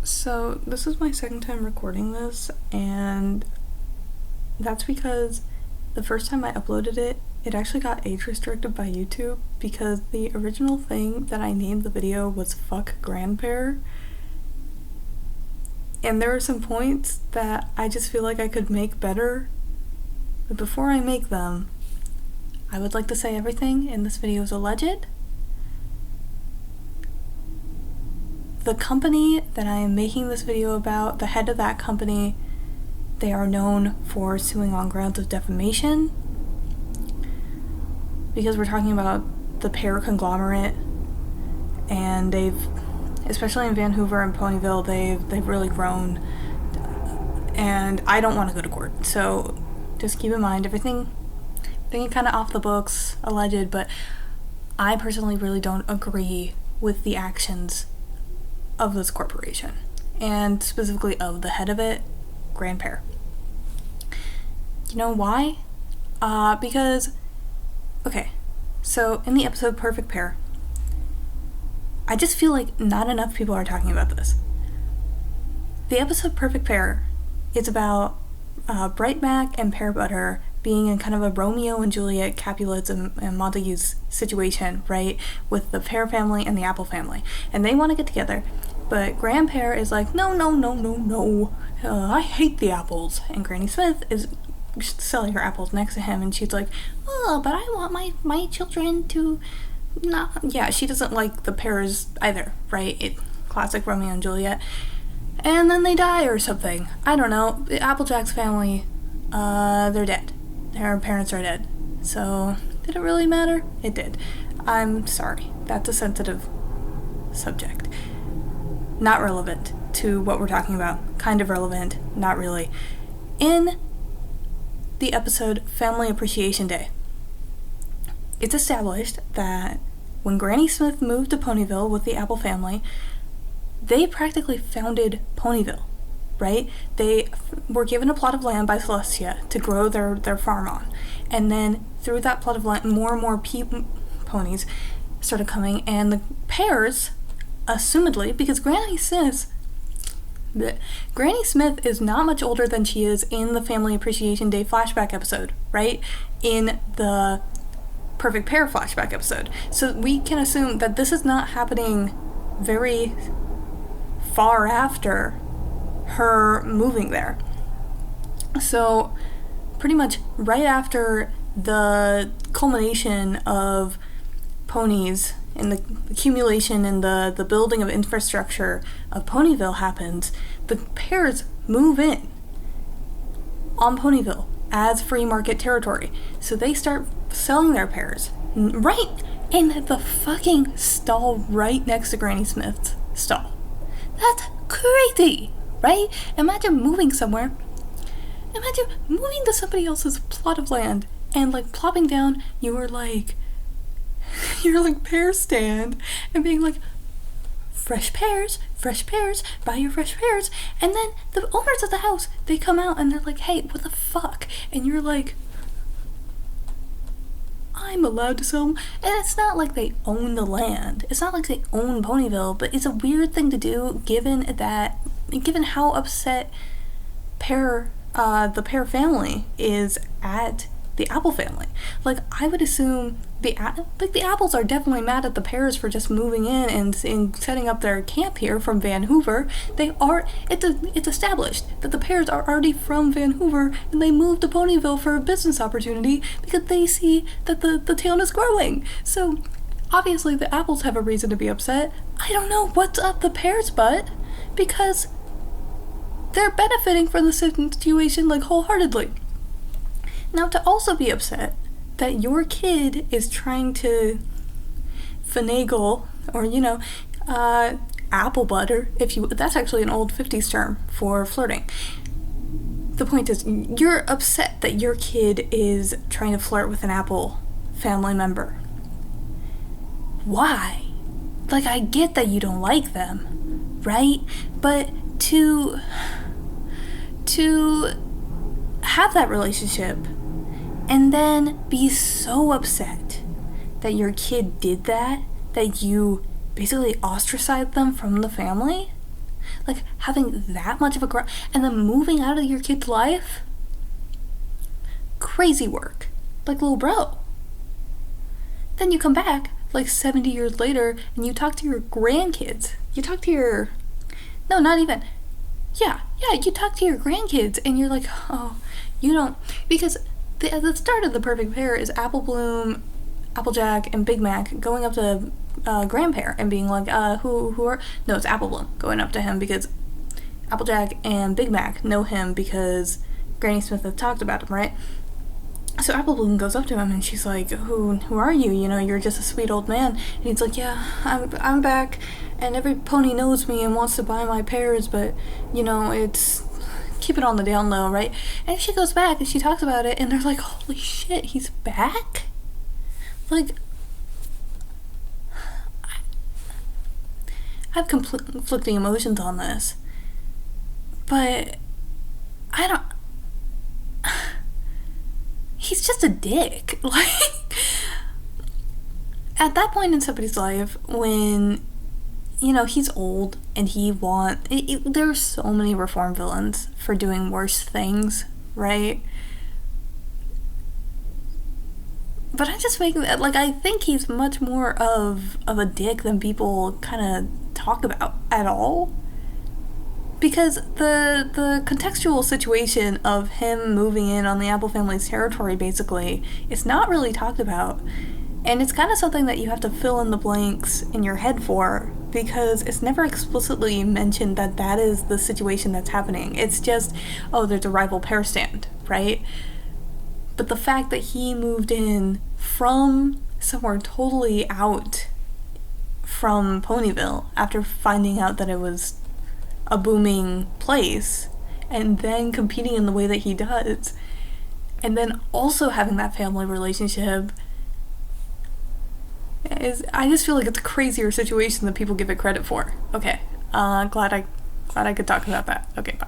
So this is my second time recording this, and that's because the first time I uploaded it, it actually got age restricted by YouTube because the original thing that I named the video was fuck grandpear. And there are some points that I just feel like I could make better, but before I make them, I would like to say everything in this video is alleged. The company that I am making this video about, the head of that company, they are known for suing on grounds of defamation because we're talking about the pear conglomerate, and they've, especially in Vancouver and Ponyville, they've really grown, and I don't want to go to court. So just keep in mind everything kind of off the books, alleged, but I personally really don't agree with the actions of this corporation, and specifically of the head of it, Grand Pear. You know why? Because, okay, so in the episode Perfect Pear, I just feel like not enough people are talking about this. The episode Perfect Pear is about Bright Mac and Pear Butter being in kind of a Romeo and Juliet, Capulets and Montagues situation, right? With the Pear family and the Apple family. And they want to get together, but Grand Pear is like, no, I hate the apples. And Granny Smith is selling her apples next to him, and she's like, oh, but I want my children to not, yeah, she doesn't like the pears either, right? Classic Romeo and Juliet. And then they die or something. I don't know. The Applejack's family, they're dead. Their parents are dead. So, did it really matter? It did. I'm sorry. That's a sensitive subject. Not relevant to what we're talking about. Kind of relevant, not really. In the episode Family Appreciation Day, it's established that when Granny Smith moved to Ponyville with the Apple family, they practically founded Ponyville, right? They were given a plot of land by Celestia to grow their farm on. And then through that plot of land, more and more ponies started coming, and the pears, assumedly, because Granny Smith is not much older than she is in the Family Appreciation Day flashback episode, right? In the Perfect Pear flashback episode. So we can assume that this is not happening very far after her moving there. So pretty much right after the culmination of ponies and the accumulation and the building of infrastructure of Ponyville happens, the pears move in on Ponyville as free market territory. So they start selling their pears right in the fucking stall right next to Granny Smith's stall. That's crazy, right? Imagine moving somewhere. Imagine moving to somebody else's plot of land and like plopping down your pear stand and being like, fresh pears, buy your fresh pears. And then the owners of the house, they come out and they're like, hey, what the fuck? And you're like, I'm allowed to sell them. And it's not like they own the land. It's not like they own Ponyville, but it's a weird thing to do given how upset the Pear family is at the Apple family. Like, I would assume the Apples are definitely mad at the Pears for just moving in and setting up their camp here from Vancouver. It's established that the Pears are already from Vancouver, and they moved to Ponyville for a business opportunity because they see that the town is growing. So obviously the Apples have a reason to be upset. I don't know what's up the Pears' butt, because they're benefiting from the situation like wholeheartedly. Now, to also be upset that your kid is trying to finagle, or, apple butter, that's actually an old 50s term for flirting. The point is, you're upset that your kid is trying to flirt with an Apple family member. Why? Like, I get that you don't like them, right? But to have that relationship and then be so upset that your kid did that you basically ostracized them from the family? Like, having that much of a and then moving out of your kid's life? Crazy work. Like, little bro. Then you come back, like, 70 years later, and you talk to your grandkids. You talk to your... No, not even... Yeah, you talk to your grandkids, and you're like, oh, you don't... Because at the start of The Perfect Pair is Apple Bloom, Applejack, and Big Mac going up to grandpa and being like, who are... No, it's Apple Bloom going up to him because Applejack and Big Mac know him because Granny Smith had talked about him, right? So Apple Bloom goes up to him and she's like, who are you? You know, you're just a sweet old man. And he's like, yeah, I'm back, and every pony knows me and wants to buy my pears, but, you know, it's... keep it on the down low, right? And she goes back and she talks about it, and they're like, holy shit, he's back? Like... I have conflicting emotions on this, but I don't... He's just a dick. Like, at that point in somebody's life, when, you know, he's old and there are so many reform villains for doing worse things, right? But I just make that, like, I think he's much more of a dick than people kind of talk about at all. Because the contextual situation of him moving in on the Apple family's territory, basically, is not really talked about. And it's kind of something that you have to fill in the blanks in your head for, because it's never explicitly mentioned that that is the situation that's happening. It's just, oh, there's a rival pear stand, right? But the fact that he moved in from somewhere totally out from Ponyville after finding out that it was a booming place, and then competing in the way that he does, and then also having that family relationship, I just feel like it's a crazier situation than people give it credit for. Okay, glad I could talk about that. Okay, bye.